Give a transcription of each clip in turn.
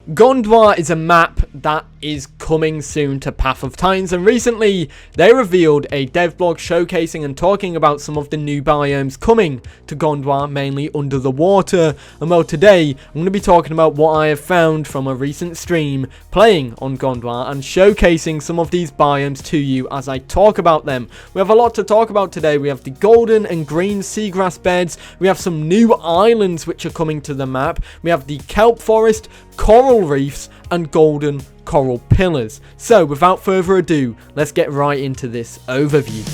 Gondwa is a map that is coming soon to Pathoftitans, and recently they revealed a dev blog showcasing and talking about some of the new biomes coming to Gondwa, mainly under the water. And well, today I'm going to be talking about what I have found from a recent stream playing on Gondwa and showcasing some of these biomes to you as I talk about them. We have a lot to talk about today. We have the golden and green seagrass beds, we have some new islands which are coming to the map, we have the kelp forest, coral reefs and golden coral pillars. So without further ado, let's get right into this overview.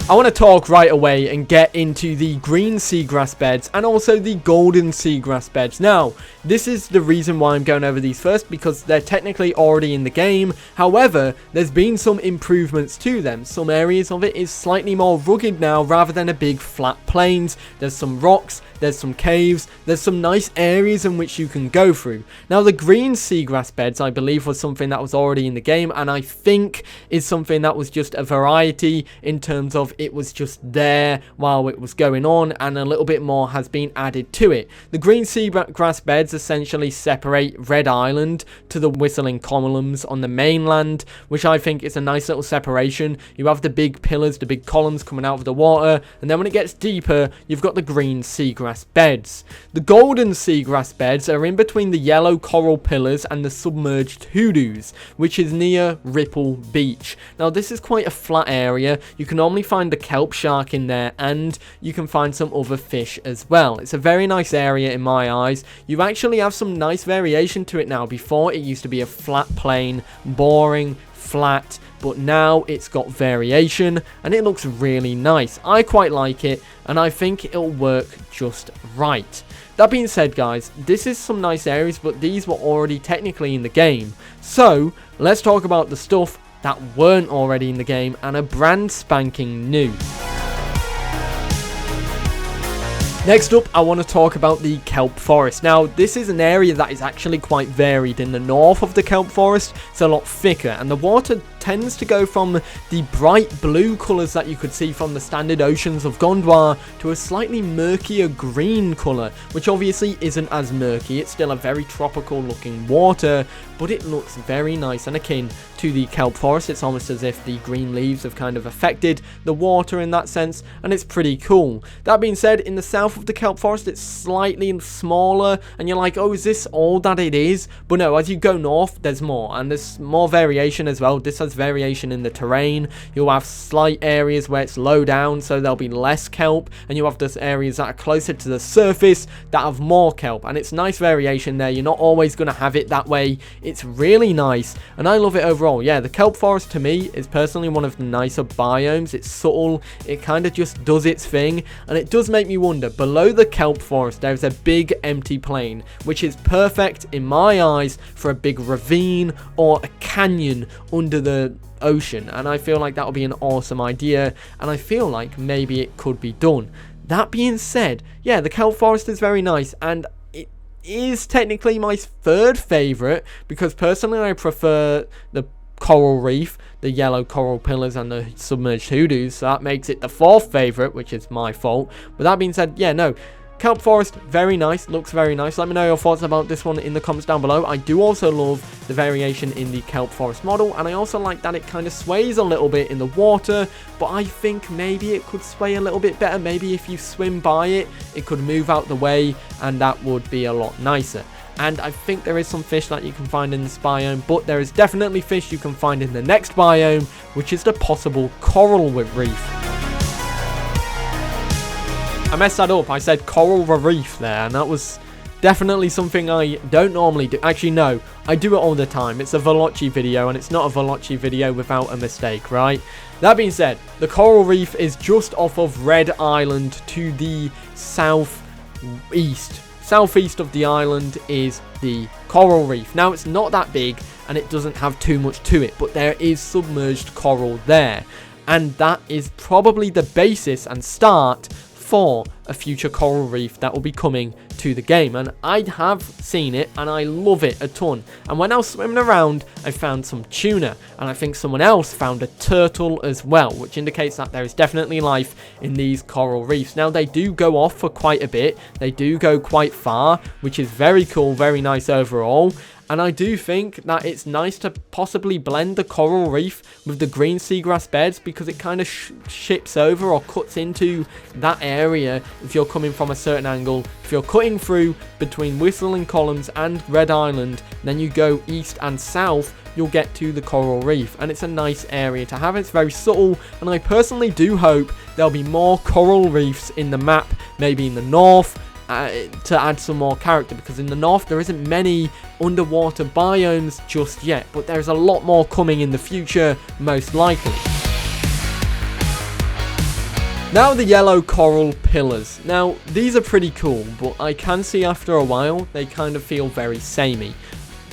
I want to talk right away and get into the green seagrass beds and also the golden seagrass beds. Now, this is the reason why I'm going over these first, because they're technically already in the game. However, there's been some improvements to them. Some areas of it is slightly more rugged now rather than a big flat plains. There's some rocks, there's some caves, there's some nice areas in which you can go through. Now, the green seagrass beds, I believe, was something that was already in the game, and I think is something that was just a variety in terms of it was just there while it was going on, and a little bit more has been added to it. The green seagrass beds essentially separate Red Island to the whistling columns on the mainland, which I think is a nice little separation. You have the big pillars, the big columns coming out of the water, and then when it gets deeper, you've got the green seagrass beds. The golden seagrass beds are in between the yellow coral pillars and the submerged hoodoos, which is near Ripple Beach. Now, this is quite a flat area. You can normally find the kelp shark in there, and you can find some other fish as well. It's a very nice area in my eyes. You actually have some nice variation to it now. Before, it used to be a flat plain, boring, flat, but now it's got variation and it looks really nice. I quite like it, and I think it'll work just right. That being said, guys, this is some nice areas, but these were already technically in the game. So let's talk about the stuff that weren't already in the game and are brand spanking new. Next up, I want to talk about the kelp forest. Now, this is an area that is actually quite varied. In the north of the kelp forest, it's a lot thicker, and the water tends to go from the bright blue colours that you could see from the standard oceans of Gondwa to a slightly murkier green colour, which obviously isn't as murky. It's still a very tropical looking water, but it looks very nice and akin to the kelp forest. It's almost as if the green leaves have kind of affected the water in that sense, and it's pretty cool. That being said, in the south of the kelp forest, it's slightly smaller, and you're like, oh, is this all that it is? But no, as you go north, there's more, and there's more variation as well. This has variation in the terrain. You'll have slight areas where it's low down, so there'll be less kelp, and you have those areas that are closer to the surface that have more kelp, and it's nice variation there. You're not always going to have it that way. It's really nice, and I love it overall. Yeah, the kelp forest to me is personally one of the nicer biomes. It's subtle, it kind of just does its thing, and it does make me wonder, below the kelp forest there's a big empty plain, which is perfect in my eyes for a big ravine or a canyon under the ocean, and I feel like that would be an awesome idea, and I feel like maybe it could be done. That being said, yeah, the kelp forest is very nice, and it is technically my third favorite, because personally I prefer the coral reef, the yellow coral pillars and the submerged hoodoos, so that makes it the fourth favorite, which is my fault. But that being said, yeah, no, kelp forest, very nice, looks very nice. Let me know your thoughts about this one in the comments down below. I do also love the variation in the kelp forest model, and I also like that it kind of sways a little bit in the water, but I think maybe it could sway a little bit better. Maybe if you swim by it, it could move out the way, and that would be a lot nicer. And I think there is some fish that you can find in this biome, but there is definitely fish you can find in the next biome, which is the possible coral reef. I messed that up. I said coral reef there, and that was definitely something I don't normally do. Actually, no, I do it all the time. It's a Velocci video, and it's not a Velocci video without a mistake, right? That being said, the coral reef is just off of Red Island to the southeast. Southeast of the island is the coral reef. Now, it's not that big, and it doesn't have too much to it, but there is submerged coral there, and that is probably the basis and start for a future coral reef that will be coming to the game, and I have seen it and I love it a ton. And when I was swimming around, I found some tuna, and I think someone else found a turtle as well, which indicates that there is definitely life in these coral reefs. Now, they do go off for quite a bit, they do go quite far, which is very cool, very nice overall. And I do think that it's nice to possibly blend the coral reef with the green seagrass beds, because it kind of ships over or cuts into that area if you're coming from a certain angle. If you're cutting through between Whistling Columns and Red Island, then you go east and south, you'll get to the coral reef, and it's a nice area to have. It's very subtle, and I personally do hope there'll be more coral reefs in the map, maybe in the north, to add some more character, because in the north there isn't many underwater biomes just yet, but there's a lot more coming in the future, most likely. Now, the yellow coral pillars. Now, these are pretty cool, but I can see after a while they kind of feel very samey.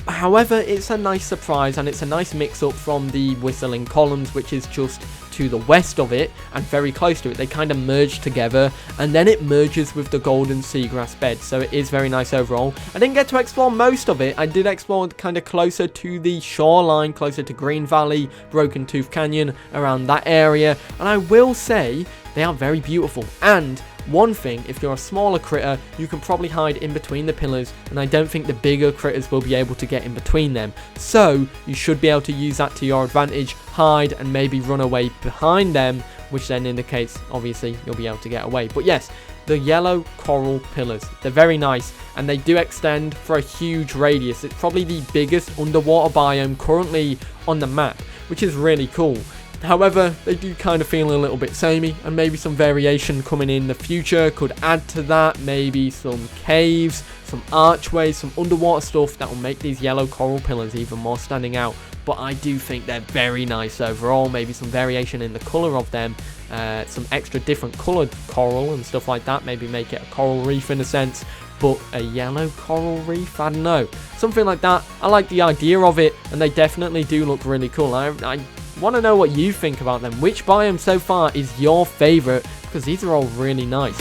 However, it's a nice surprise, and it's a nice mix-up from the Whistling Columns, which is just to the west of it and very close to it. They kind of merge together, and then it merges with the golden seagrass bed, so it is very nice overall. I didn't get to explore most of it. I did explore kind of closer to the shoreline, closer to Green Valley, Broken Tooth Canyon, around that area, and I will say they are very beautiful. And one thing, if you're a smaller critter, you can probably hide in between the pillars, and I don't think the bigger critters will be able to get in between them. So you should be able to use that to your advantage, hide and maybe run away behind them, which then indicates obviously you'll be able to get away. But yes, the yellow coral pillars, they're very nice, and they do extend for a huge radius. It's probably the biggest underwater biome currently on the map, which is really cool. However, they do kind of feel a little bit samey, and maybe some variation coming in the future could add to that. Maybe some caves, some archways, some underwater stuff that will make these yellow coral pillars even more standing out. But I do think they're very nice overall. Maybe some variation in the colour of them, some extra different coloured coral and stuff like that. Maybe make it a coral reef in a sense, but a yellow coral reef, I don't know. Something like that. I like the idea of it, and they definitely do look really cool. I want to know what you think about them. Which biome so far is your favourite? Because these are all really nice.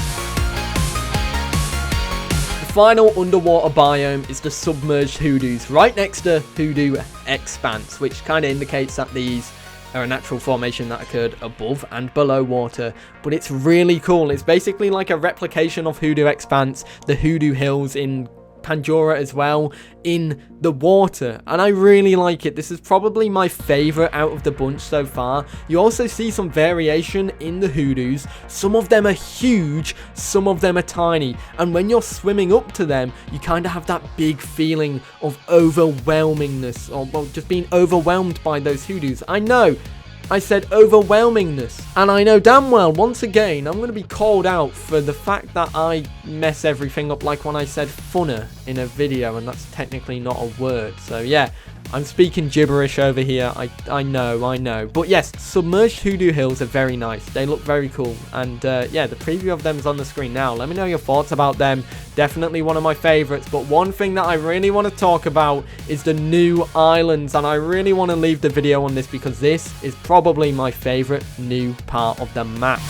The final underwater biome is the submerged hoodoos, right next to Hoodoo Expanse, which kind of indicates that these are a natural formation that occurred above and below water. But it's really cool. It's basically like a replication of Hoodoo Expanse, the Hoodoo Hills in Pandora as well, in the water, and I really like it. This is probably my favorite out of the bunch so far. You also see some variation in the hoodoos. Some of them are huge, some of them are tiny, and when you're swimming up to them, you kind of have that big feeling of overwhelmingness, or well, just being overwhelmed by those hoodoos. I know I said overwhelmingness, and I know damn well, once again, I'm going to be called out for the fact that I mess everything up, like when I said funner in a video, and that's technically not a word. So yeah, I'm speaking gibberish over here, I know. But yes, submerged hoodoo hills are very nice. They look very cool, and yeah, the preview of them is on the screen now. Let me know your thoughts about them. Definitely one of my favorites, but one thing that I really want to talk about is the new islands, and I really want to leave the video on this because this is probably my favorite new part of the map.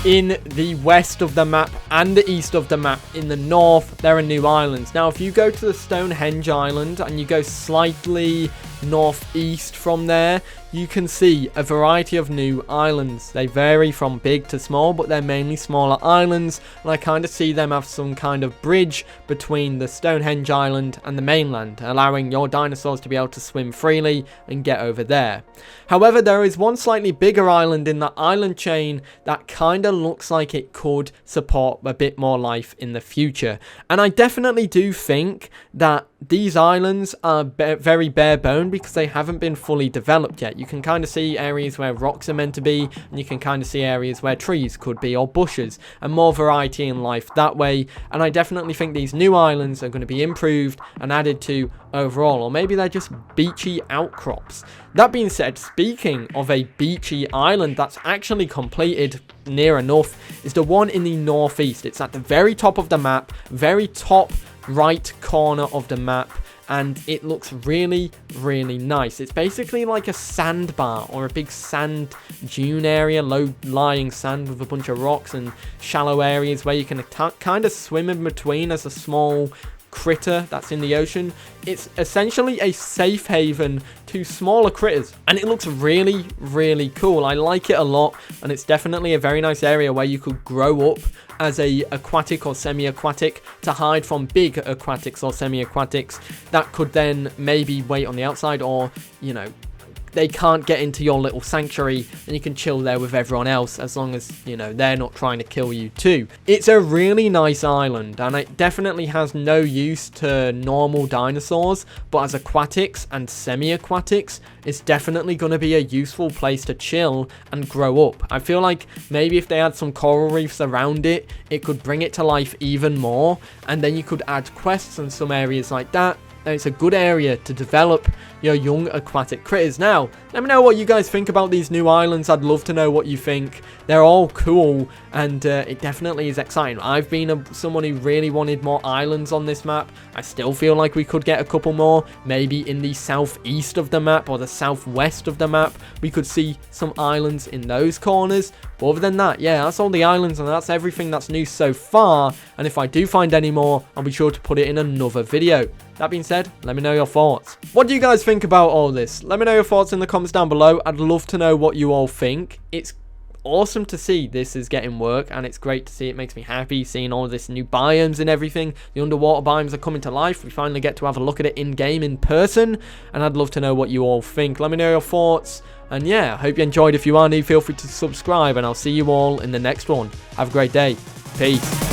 In the west of the map and the east of the map, in the north, there are new islands. Now, if you go to the Stonehenge Island and you go slightly northeast from there, you can see a variety of new islands. They vary from big to small, but they're mainly smaller islands, and I kind of see them have some kind of bridge between the Stonehenge Island and the mainland, allowing your dinosaurs to be able to swim freely and get over there. However, there is one slightly bigger island in that island chain that kind of looks like it could support a bit more life in the future, and I definitely do think that these islands are very bare bone because they haven't been fully developed yet. You can kind of see areas where rocks are meant to be, and you can kind of see areas where trees could be, or bushes, and more variety in life that way. And I definitely think these new islands are going to be improved and added to overall, or maybe they're just beachy outcrops. That being said, speaking of a beachy island that's actually completed near enough, is the one in the northeast. It's at the very top of the map, very top right corner of the map, and it looks really, really nice. It's basically like a sandbar or a big sand dune area, low-lying sand with a bunch of rocks and shallow areas where you can kind of swim in between as a small critter that's in the ocean. It's essentially a safe haven to smaller critters, and it looks really, really cool. I like it a lot, and it's definitely a very nice area where you could grow up as a aquatic or semi-aquatic to hide from big aquatics or semi-aquatics that could then maybe wait on the outside, or, you know, they can't get into your little sanctuary and you can chill there with everyone else as long as, you know, they're not trying to kill you too. It's a really nice island, and it definitely has no use to normal dinosaurs, but as aquatics and semi-aquatics, it's definitely going to be a useful place to chill and grow up. I feel like maybe if they had some coral reefs around it, it could bring it to life even more, and then you could add quests in some areas like that. And it's a good area to develop your young aquatic critters. Now, let me know what you guys think about these new islands. I'd love to know what you think. They're all cool, and it definitely is exciting. I've been someone who really wanted more islands on this map. I still feel like we could get a couple more. Maybe in the southeast of the map or the southwest of the map, we could see some islands in those corners. But other than that, yeah, that's all the islands, and that's everything that's new so far. And if I do find any more, I'll be sure to put it in another video. That being said, let me know your thoughts. What do you guys think about all this? Let me know your thoughts in the comments down below. I'd love to know what you all think. It's awesome to see this is getting work, and it's great to see. It makes me happy seeing all this new biomes and everything. The underwater biomes are coming to life. We finally get to have a look at it in game in person, and I'd love to know what you all think. Let me know your thoughts, and yeah, I hope you enjoyed. If you are new, feel free to subscribe, and I'll see you all in the next one. Have a great day. Peace.